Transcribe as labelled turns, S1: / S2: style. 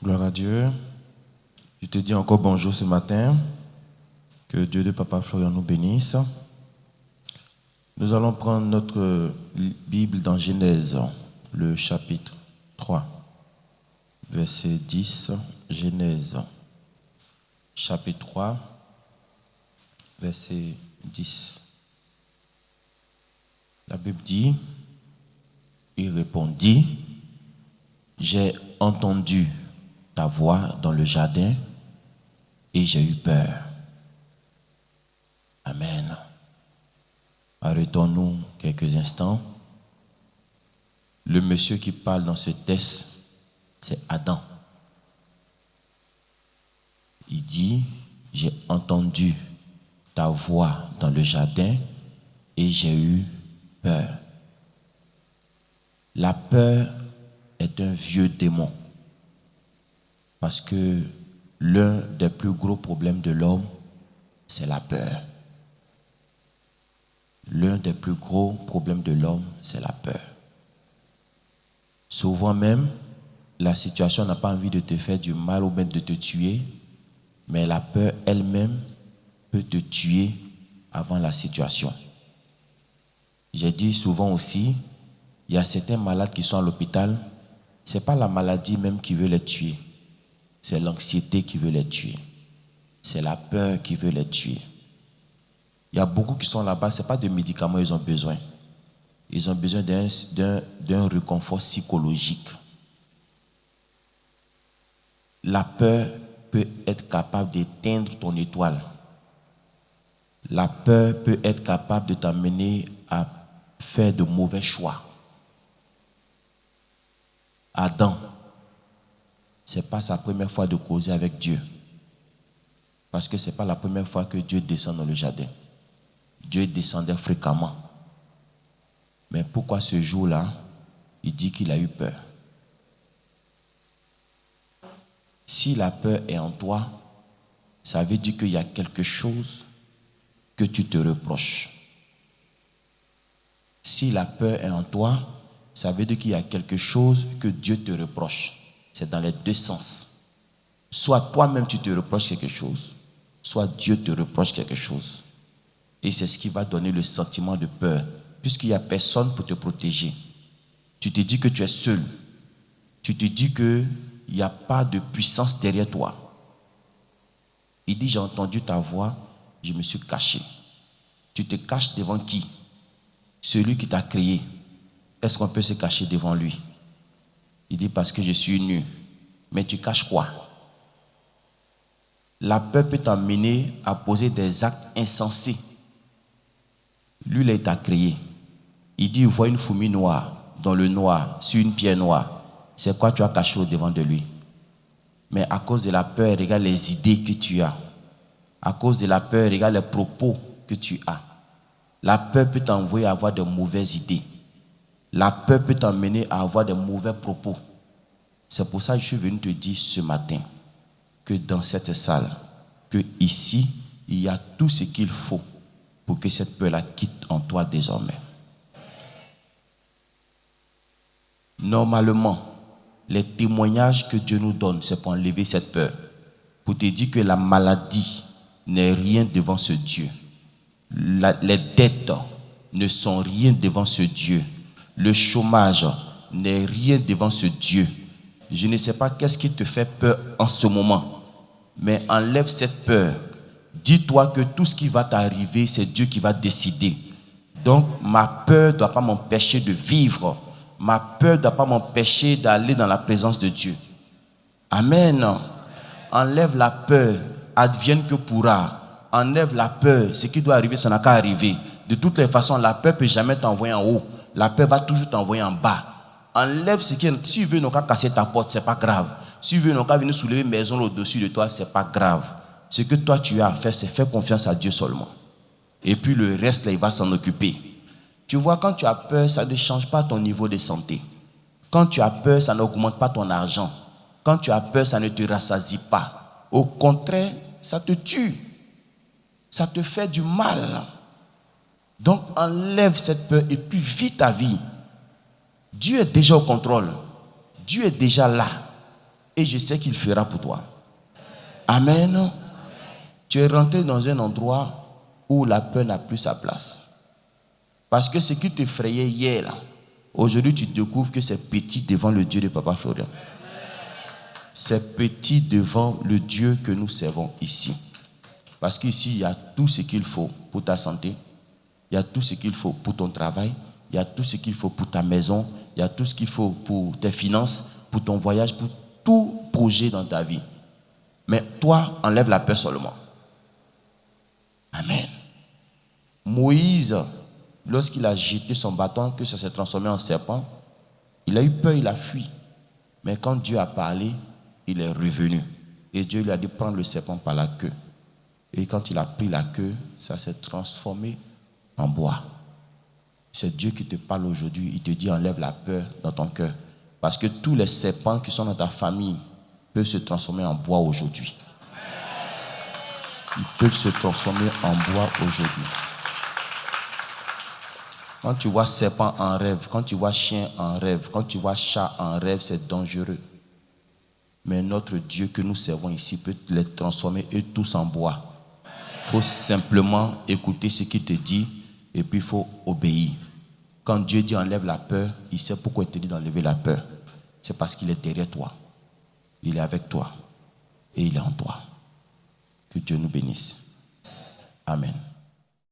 S1: Gloire à Dieu. Je te dis encore bonjour ce matin. Que Dieu de Papa Florian nous bénisse. Nous allons prendre notre Bible dans Genèse, le chapitre 3, verset 10. Genèse, chapitre 3, verset 10. La Bible dit, il répondit, j'ai entendu ta voix dans le jardin et j'ai eu peur. Amen. Arrêtons-nous quelques instants. Le monsieur qui parle dans ce texte, c'est Adam. Il dit, j'ai entendu ta voix dans le jardin et j'ai eu peur. La peur est un vieux démon. Parce que l'un des plus gros problèmes de l'homme, c'est la peur. L'un des plus gros problèmes de l'homme, c'est la peur. Souvent même, la situation n'a pas envie de te faire du mal ou même de te tuer, mais la peur elle-même peut te tuer avant la situation. J'ai dit souvent aussi, il y a certains malades qui sont à l'hôpital, ce n'est pas la maladie même qui veut les tuer. C'est l'anxiété qui veut les tuer. C'est la peur qui veut les tuer. Il y a beaucoup qui sont là-bas, ce n'est pas de médicaments ils ont besoin. Ils ont besoin d'un réconfort psychologique. La peur peut être capable d'éteindre ton étoile. La peur peut être capable de t'amener à faire de mauvais choix. Adam, ce n'est pas sa première fois de causer avec Dieu. Parce que ce n'est pas la première fois que Dieu descend dans le jardin. Dieu descendait fréquemment. Mais pourquoi ce jour-là, il dit qu'il a eu peur? Si la peur est en toi, ça veut dire qu'il y a quelque chose que tu te reproches. Si la peur est en toi, ça veut dire qu'il y a quelque chose que Dieu te reproche. C'est dans les deux sens. Soit toi-même tu te reproches quelque chose, soit Dieu te reproche quelque chose. Et c'est ce qui va donner le sentiment de peur. Puisqu'il n'y a personne pour te protéger. Tu te dis que tu es seul. Tu te dis qu'il n'y a pas de puissance derrière toi. Il dit, j'ai entendu ta voix, je me suis caché. Tu te caches devant qui? Celui qui t'a créé. Est-ce qu'on peut se cacher devant lui? Il dit, parce que je suis nu. Mais tu caches quoi? La peur peut t'amener à poser des actes insensés. Lui, là, il t'a créé. Il dit, il voit une fourmi noire, dans le noir, sur une pierre noire. C'est quoi tu as caché au devant de lui? Mais à cause de la peur, regarde les idées que tu as. À cause de la peur, regarde les propos que tu as. La peur peut t'envoyer à avoir de mauvaises idées. La peur peut t'emmener à avoir de mauvais propos. C'est pour ça que je suis venu te dire ce matin que dans cette salle, que ici, il y a tout ce qu'il faut pour que cette peur-là quitte en toi désormais. Normalement, les témoignages que Dieu nous donne, c'est pour enlever cette peur. Pour te dire que la maladie n'est rien devant ce Dieu. Les dettes ne sont rien devant ce Dieu. Le chômage n'est rien devant ce Dieu. Je ne sais pas qu'est-ce qui te fait peur en ce moment, mais enlève cette peur. Dis-toi que tout ce qui va t'arriver, c'est Dieu qui va décider. Donc, ma peur ne doit pas m'empêcher de vivre. Ma peur ne doit pas m'empêcher d'aller dans la présence de Dieu. Amen. Enlève la peur, advienne que pourra. Enlève la peur, ce qui doit arriver, ça n'a qu'à arriver. De toutes les façons, la peur ne peut jamais t'envoyer en haut. La peur va toujours t'envoyer en bas. Enlève ce qui est. Si tu veux non qu'à casser ta porte, ce n'est pas grave. Si tu veux non qu'à venir soulever une maison au-dessus de toi, ce n'est pas grave. Ce que toi tu as à faire, c'est faire confiance à Dieu seulement. Et puis le reste, là, il va s'en occuper. Tu vois, quand tu as peur, ça ne change pas ton niveau de santé. Quand tu as peur, ça n'augmente pas ton argent. Quand tu as peur, ça ne te rassasie pas. Au contraire, ça te tue. Ça te fait du mal. Donc enlève cette peur et puis vis ta vie. Dieu est déjà au contrôle. Dieu est déjà là. Et je sais qu'il fera pour toi. Amen. Tu es rentré dans un endroit où la peur n'a plus sa place. Parce que ce qui t'effrayait hier, là, aujourd'hui tu découvres que c'est petit devant le Dieu de Papa Florian. C'est petit devant le Dieu que nous servons ici. Parce qu'ici, il y a tout ce qu'il faut pour ta santé. Il y a tout ce qu'il faut pour ton travail. Il y a tout ce qu'il faut pour ta maison. Il y a tout ce qu'il faut pour tes finances, pour ton voyage, pour tout projet dans ta vie. Mais toi, enlève la peur seulement. Amen. Moïse, lorsqu'il a jeté son bâton, que ça s'est transformé en serpent, il a eu peur, il a fui. Mais quand Dieu a parlé, il est revenu. Et Dieu lui a dit, prends le serpent par la queue. Et quand il a pris la queue, ça s'est transformé en bois. C'est Dieu qui te parle aujourd'hui. Il te dit, enlève la peur dans ton cœur. Parce que tous les serpents qui sont dans ta famille peuvent se transformer en bois aujourd'hui. Ils peuvent se transformer en bois aujourd'hui. Quand tu vois serpent en rêve, quand tu vois chien en rêve, quand tu vois chat en rêve, c'est dangereux. Mais notre Dieu que nous servons ici peut les transformer eux tous en bois. Il faut simplement écouter ce qu'il te dit et puis il faut obéir. Quand Dieu dit enlève la peur, il sait pourquoi il te dit d'enlever la peur. C'est parce qu'il est derrière toi. Il est avec toi et il est en toi. Que Dieu nous bénisse. Amen.